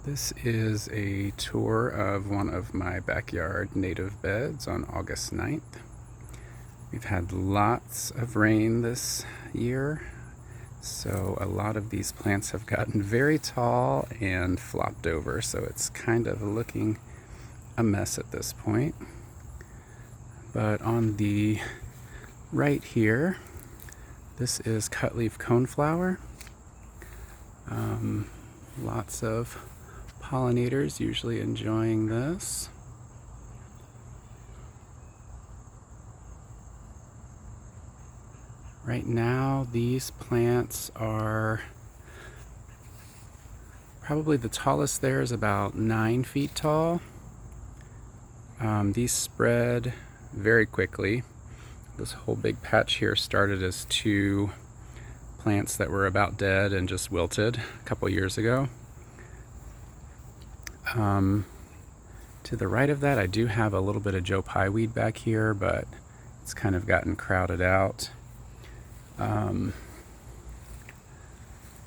This is a tour of one of my backyard native beds on August 9th. We've had lots of rain this year, so a lot of these plants have gotten very tall and flopped over, so it's kind of looking a mess at this point. But on the right here, this is cutleaf coneflower. Lots of pollinators usually enjoying this. Right now, these plants are probably the tallest there is about 9 feet tall. These spread very quickly. This whole big patch here started as 2 plants that were about dead and just wilted a couple years ago. To the right of that, I do have a little bit of Joe Pye weed back here, but it's kind of gotten crowded out.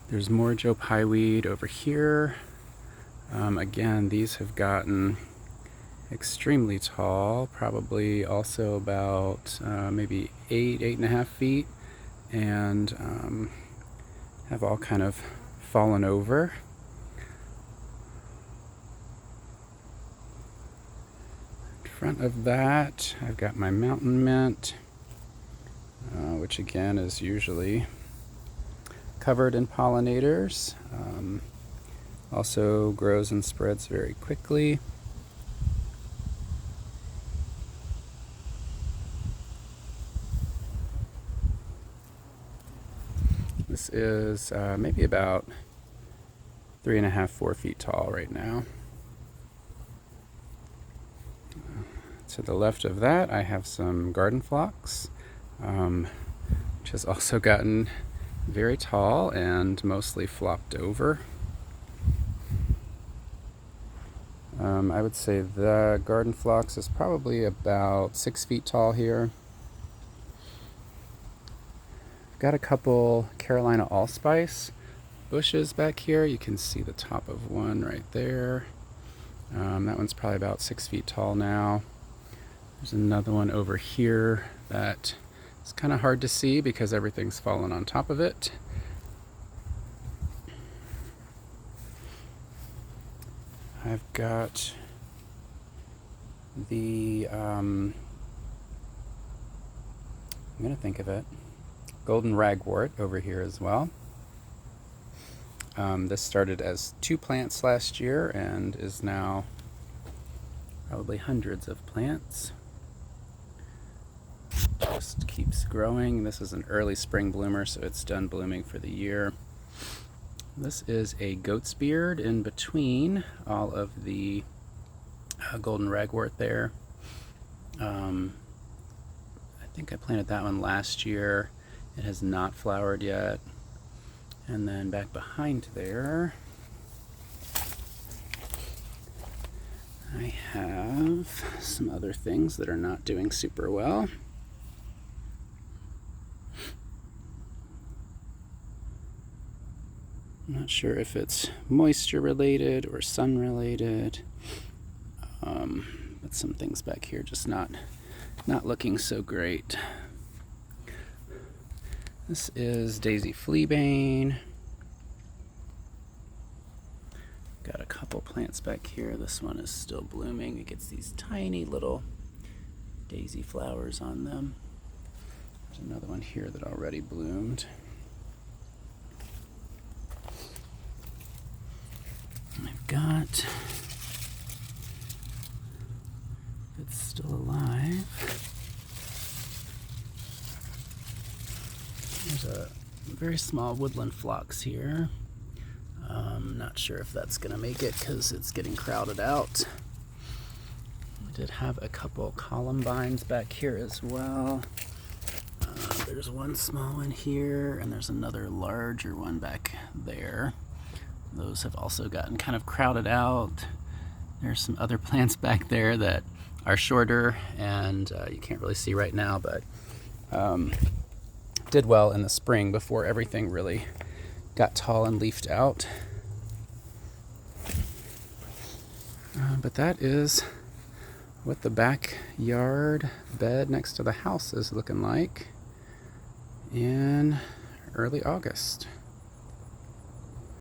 There's more Joe Pye weed over here. Again, these have gotten extremely tall, probably also about maybe 8.5 feet, and have all kind of fallen over. In front of that, I've got my mountain mint, which again is usually covered in pollinators. Also grows and spreads very quickly. This is maybe about 3.5, 4 feet tall right now. To the left of that, I have some garden phlox, which has also gotten very tall and mostly flopped over. I would say the garden phlox is probably about 6 feet tall here. I've got a couple Carolina allspice bushes back here. You can see the top of one right there. That one's probably about 6 feet tall now. There's another one over here that is kind of hard to see because everything's fallen on top of it. I've got the, I'm going to think of it, golden ragwort over here as well. This started as 2 plants last year and is now probably hundreds of plants. Just keeps growing. This is an early spring bloomer, so it's done blooming for the year. This is a goat's beard in between all of the golden ragwort there. I think I planted that one last year. It has not flowered yet. And then back behind there, I have some other things that are not doing super well. I'm not sure if it's moisture related or sun related, but some things back here just not looking so great. This is Daisy Fleabane. Got a couple plants back here. This one is still blooming. It gets these tiny little daisy flowers on them. There's another one here that already bloomed. I've got, it's still alive. There's a very small woodland phlox here. Not sure if that's going to make it because it's getting crowded out. I did have a couple columbines back here as well. There's one small one here, and there's another larger one back there. Those have also gotten kind of crowded out. There's some other plants back there that are shorter and you can't really see right now, but did well in the spring before everything really got tall and leafed out. But that is what the backyard bed next to the house is looking like in early August.